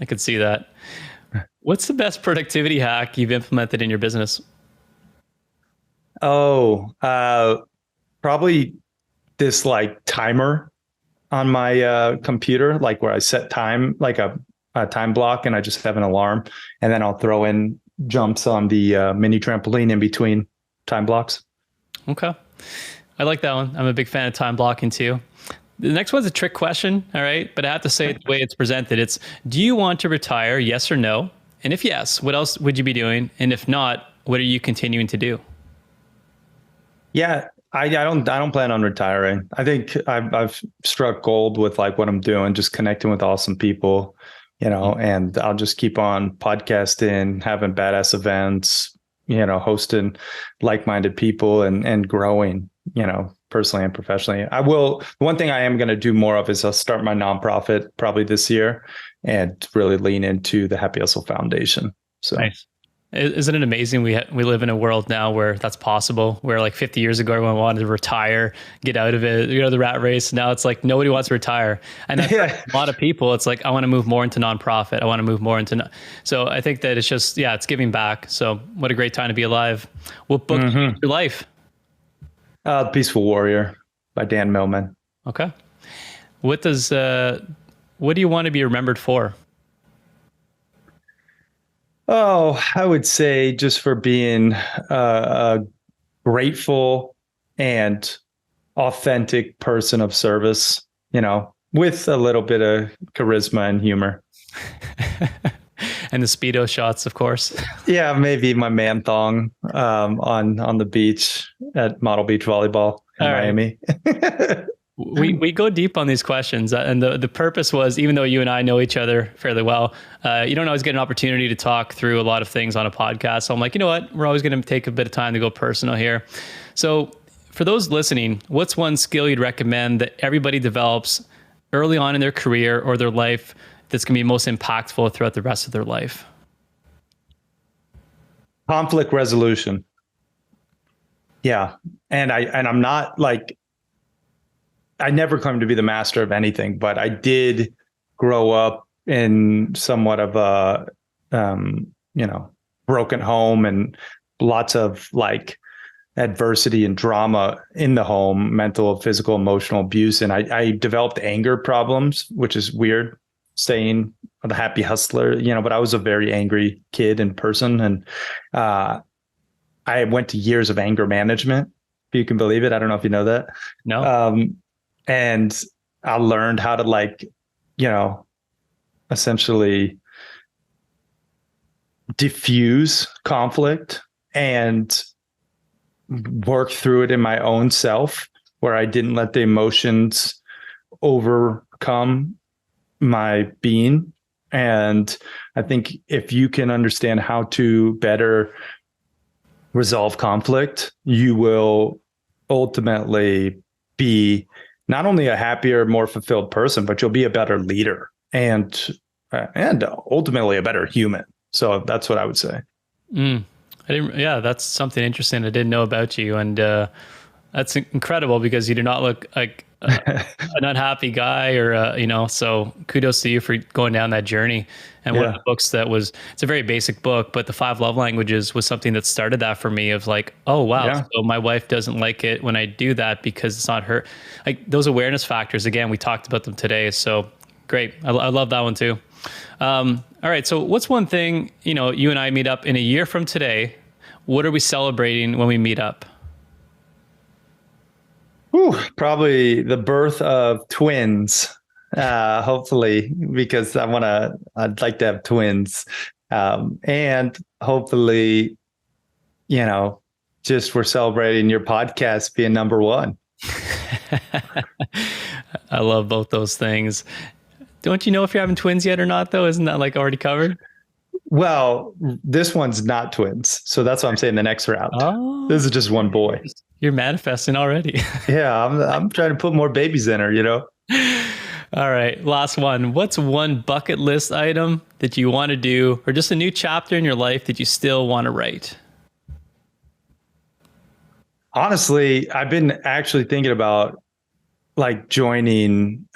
I could see that. What's the best productivity hack you've implemented in your business? Oh, probably this like timer on my computer, like where I set time, like a time block, and I just have an alarm, and then I'll throw in jumps on the mini trampoline in between time blocks. Okay. I like that one. I'm a big fan of time blocking too. The next one's a trick question, all right? But I have to say it the way it's presented. It's, do you want to retire, yes or no? And if yes, what else would you be doing? And if not, what are you continuing to do? Yeah, I don't plan on retiring. I think I've struck gold with like what I'm doing, just connecting with awesome people, and I'll just keep on podcasting, having badass events, hosting like-minded people and growing, personally and professionally. One thing I am going to do more of is I'll start my nonprofit probably this year and really lean into the Happy Hustle Foundation. So nice. Isn't it amazing? We live in a world now where that's possible, where like 50 years ago, everyone wanted to retire, get out of it, the rat race. Now it's like, nobody wants to retire. And a lot of people, it's like, I want to move more into nonprofit. I want to move more into, so I think that it's just, it's giving back. So what a great time to be alive. What book your life? The Peaceful Warrior by Dan Millman. Okay. What do you want to be remembered for? Oh, I would say just for being a grateful and authentic person of service, with a little bit of charisma and humor. And the Speedo shots, of course. Yeah, maybe my man thong on the beach at Model Beach Volleyball in Miami. We go deep on these questions, and the purpose was, even though you and I know each other fairly well, you don't always get an opportunity to talk through a lot of things on a podcast. So I'm like, you know what? We're always going to take a bit of time to go personal here. So for those listening, what's one skill you'd recommend that everybody develops early on in their career or their life that's going to be most impactful throughout the rest of their life? Conflict resolution. Yeah. And I'm not like, I never claimed to be the master of anything, but I did grow up in somewhat of a, broken home and lots of like adversity and drama in the home, mental, physical, emotional abuse. And I developed anger problems, which is weird, staying the happy hustler, but I was a very angry kid and person. And I went to years of anger management, if you can believe it. I don't know if you know that. No. And I learned how to essentially diffuse conflict and work through it in my own self, where I didn't let the emotions overcome my being. And I think if you can understand how to better resolve conflict, you will ultimately be not only a happier, more fulfilled person, but you'll be a better leader and ultimately a better human. So that's what I would say. That's something interesting I didn't know about you. And that's incredible, because you do not look like an unhappy guy, or so kudos to you for going down that journey. And one of the books it's a very basic book, but The 5 Love Languages was something that started that for me, of like, oh wow, so my wife doesn't like it when I do that because it's not her. Like those awareness factors, again, we talked about them today. So great. I love that one too. All right. So what's one thing, you and I meet up in a year from today, what are we celebrating when we meet up? Probably the birth of twins. Hopefully, because I'd like to have twins. And hopefully, just we're celebrating your podcast being number one. I love both those things. Don't you know if you're having twins yet or not, though? Isn't that like already covered? Well, this one's not twins. So that's why I'm saying the next round. Oh, this is just one boy. You're manifesting already. Yeah, I'm trying to put more babies in her, All right, last one. What's one bucket list item that you want to do, or just a new chapter in your life that you still want to write? Honestly, I've been actually thinking about like joining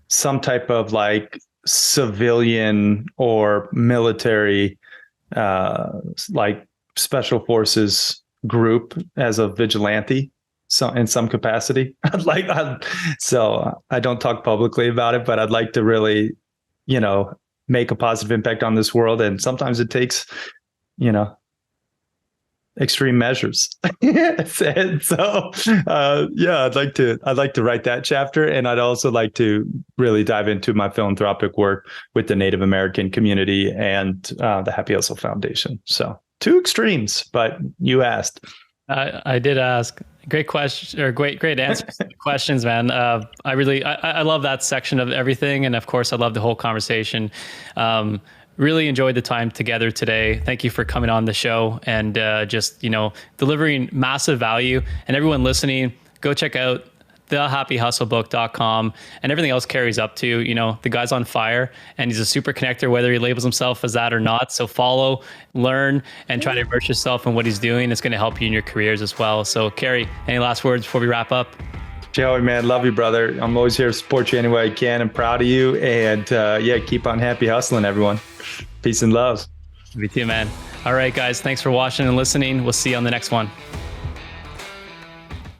some type of like civilian or military like special forces group as a vigilante, so in some capacity. So I don't talk publicly about it, but I'd like to really, make a positive impact on this world. And sometimes it takes, extreme measures. So I'd like to write that chapter. And I'd also like to really dive into my philanthropic work with the Native American community and the Happy Hustle Foundation. So 2 extremes, but you asked. I did ask. Great question, or great answers to the questions, man. I love that section of everything. And of course, I love the whole conversation. Really enjoyed the time together today. Thank you for coming on the show and just, delivering massive value. And everyone listening, go check out thehappyhustlebook.com, and everything else carries up to, the guy's on fire and he's a super connector, whether he labels himself as that or not. So follow, learn, and try to immerse yourself in what he's doing. It's going to help you in your careers as well. So Kerry, any last words before we wrap up? Joey, man, love you, brother. I'm always here to support you any way I can. I'm proud of you. And keep on happy hustling, everyone. Peace and love. Me too, man. All right, guys. Thanks for watching and listening. We'll see you on the next one.